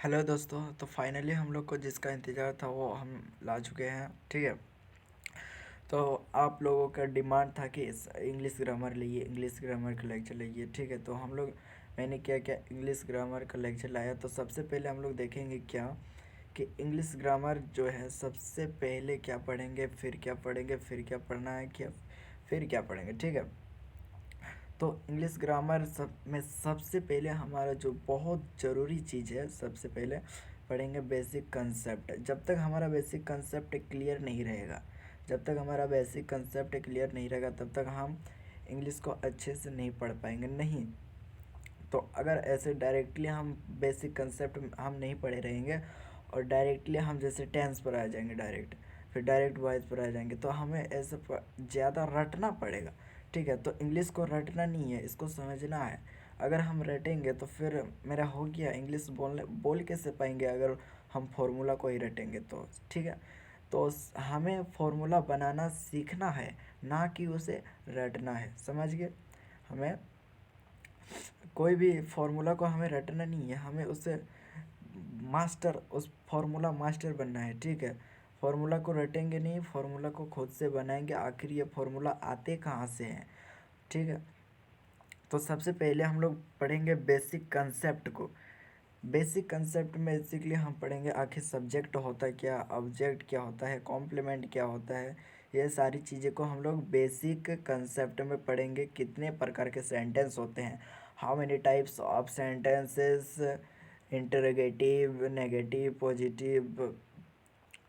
Hello दोस्तों। तो finally हम लोग को जिसका इंतज़ार था वो हम ला चुके हैं। ठीक है। तो आप लोगों का डिमांड था कि इंग्लिश ग्रामर लिए, इंग्लिश ग्रामर का लेक्चर लिए। ठीक है। तो हम लोग मैंने क्या क्या इंग्लिश ग्रामर का लेक्चर लाया। तो सबसे पहले हम लोग देखेंगे क्या कि इंग्लिश ग्रामर जो है सबसे पहले क्या पढ़ेंगे, फिर क्या पढ़ेंगे, फिर क्या पढ़ना है, क्या फिर क्या पढ़ेंगे। ठीक है। तो इंग्लिश ग्रामर सब में सबसे पहले हमारा जो बहुत ज़रूरी चीज़ है, सबसे पहले पढ़ेंगे बेसिक कंसेप्ट। जब तक हमारा बेसिक कंसेप्ट क्लियर नहीं रहेगा, जब तक हमारा बेसिक कंसेप्ट क्लियर नहीं रहेगा तब तक हम इंग्लिश को अच्छे से नहीं पढ़ पाएंगे। नहीं तो अगर ऐसे डायरेक्टली हम बेसिक कंसेप्ट हम नहीं पढ़े रहेंगे और डायरेक्टली हम जैसे टेंस पर आ जाएंगे डायरेक्ट, फिर डायरेक्ट वॉइस पर आ जाएंगे, तो हमें ऐसे ज़्यादा रटना पड़ेगा। ठीक है। तो इंग्लिश को रटना नहीं है, इसको समझना है। अगर हम रटेंगे तो फिर मेरा हो गया, इंग्लिश बोल कैसे पाएंगे अगर हम फॉर्मूला को ही रटेंगे तो। ठीक है। तो हमें फॉर्मूला बनाना सीखना है, ना कि उसे रटना है। समझ गए। हमें कोई भी फॉर्मूला को हमें रटना नहीं है, हमें उसे मास्टर, उस फॉर्मूला मास्टर बनना है। ठीक है। फॉर्मूला को रटेंगे नहीं, फॉर्मूला को खुद से बनाएंगे। आखिर ये फॉर्मूला आते कहाँ से हैं। ठीक है। तो सबसे पहले हम लोग पढ़ेंगे बेसिक कंसेप्ट को। बेसिक कंसेप्ट में बेसिकली हम पढ़ेंगे आखिर सब्जेक्ट होता है क्या, ऑब्जेक्ट क्या होता है, कॉम्प्लीमेंट क्या होता है। ये सारी चीज़ें को हम लोग बेसिक कंसेप्ट में पढ़ेंगे। कितने प्रकार के सेंटेंस होते हैं, how many types of sentences, interrogative, negative, positive,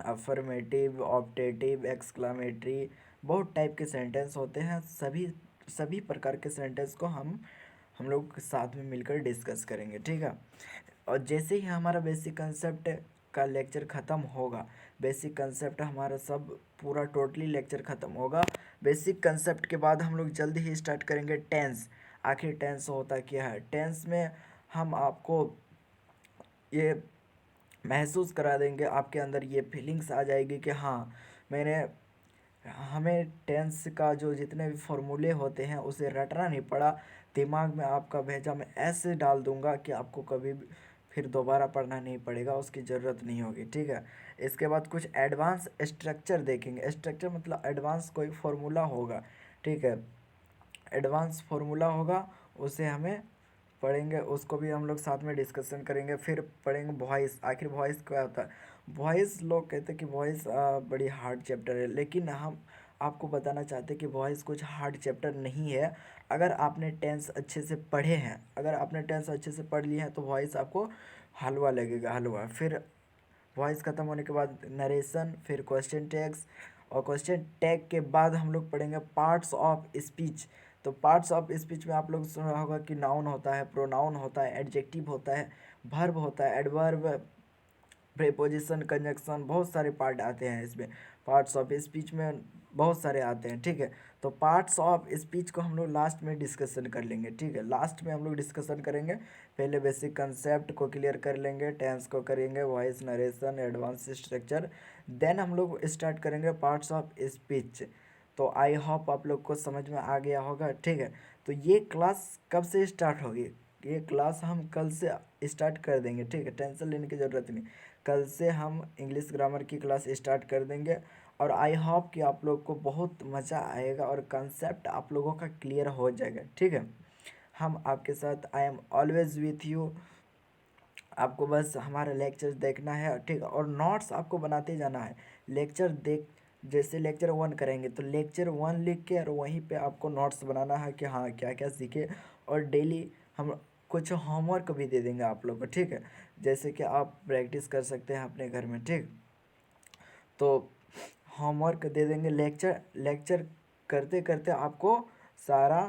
affirmative, optative, exclamatory, बहुत टाइप के सेंटेंस होते हैं। सभी सभी प्रकार के सेंटेंस को हम लोग साथ में मिलकर डिस्कस करेंगे। ठीक है। और जैसे ही हमारा बेसिक कंसेप्ट का लेक्चर ख़त्म होगा, बेसिक कंसेप्ट हमारा सब पूरा टोटली लेक्चर ख़त्म होगा। बेसिक कंसेप्ट के बाद हम लोग जल्दी ही स्टार्ट करेंगे टेंस। आखिर टेंस होता क्या है, टेंस में हम आपको ये महसूस करा देंगे, आपके अंदर ये फीलिंग्स आ जाएगी कि हाँ मैंने हमें टेंस का जो जितने भी फॉर्मूले होते हैं उसे रटना नहीं पड़ा, दिमाग में आपका भेजा मैं ऐसे डाल दूंगा कि आपको कभी भी फिर दोबारा पढ़ना नहीं पड़ेगा, उसकी ज़रूरत नहीं होगी। ठीक है। इसके बाद कुछ एडवांस स्ट्रक्चर देखेंगे। स्ट्रक्चर मतलब एडवांस कोई फार्मूला होगा। ठीक है। एडवांस फार्मूला होगा, उसे हमें पढ़ेंगे, उसको भी हम लोग साथ में डिस्कशन करेंगे। फिर पढ़ेंगे वॉइस। आखिर वॉइस क्या होता है। वॉइस लोग कहते हैं कि वॉइस बड़ी हार्ड चैप्टर है, लेकिन हम आपको बताना चाहते हैं कि वॉइस कुछ हार्ड चैप्टर नहीं है। अगर आपने टेंस अच्छे से पढ़े हैं, अगर आपने टेंस अच्छे से पढ़ लिए हैं तो वॉइस आपको हलवा लगेगा, हलवा। फिर वॉइस ख़त्म होने के बाद नरेशन, फिर क्वेश्चन टैग्स, और क्वेश्चन टैग के बाद हम लोग पढ़ेंगे पार्ट्स ऑफ स्पीच। तो पार्ट्स ऑफ स्पीच में आप लोग सुना होगा कि नाउन होता है, प्रोनाउन होता है, एडजेक्टिव होता है, वर्ब होता है, एडवर्ब, प्रीपोजिशन, कंजक्शन, बहुत सारे पार्ट आते हैं इसमें। पार्ट्स ऑफ स्पीच में बहुत सारे आते हैं। ठीक है। तो पार्ट्स ऑफ स्पीच को हम लोग लास्ट में डिस्कशन कर लेंगे। ठीक है। लास्ट में हम लोग डिस्कशन करेंगे। पहले बेसिक कंसेप्ट को क्लियर कर लेंगे, टेंस को करेंगे, voice, narration, advance structure, then हम लोग स्टार्ट करेंगे पार्ट्स ऑफ स्पीच। तो आई होप आप लोग को समझ में आ गया होगा। ठीक है। तो ये क्लास कब से स्टार्ट होगी, ये क्लास हम कल से स्टार्ट कर देंगे। ठीक है। टेंशन लेने की ज़रूरत नहीं, कल से हम इंग्लिश ग्रामर की क्लास स्टार्ट कर देंगे। और आई होप कि आप लोग को बहुत मज़ा आएगा और कंसेप्ट आप लोगों का क्लियर हो जाएगा। ठीक है। हम आपके साथ, I am always with you. आपको बस हमारा लेक्चर देखना है। ठीक है। और नोट्स आपको बनाते जाना है। लेक्चर देख, जैसे लेक्चर 1 करेंगे तो लेक्चर 1 लिख के और वहीं पे आपको नोट्स बनाना है कि हाँ क्या क्या सीखे। और डेली हम कुछ होमवर्क भी दे देंगे आप लोग को। ठीक है। जैसे कि आप प्रैक्टिस कर सकते हैं अपने घर में। ठीक। तो होमवर्क दे देंगे। लेक्चर लेक्चर करते करते आपको सारा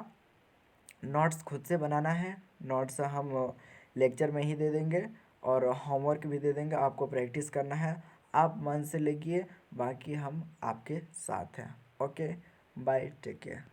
नोट्स खुद से बनाना है। नोट्स हम लेक्चर में ही दे देंगे और होमवर्क भी दे देंगे, आपको प्रैक्टिस करना है। आप मन से लिखिए, बाकी हम आपके साथ हैं। Okay, bye, take care.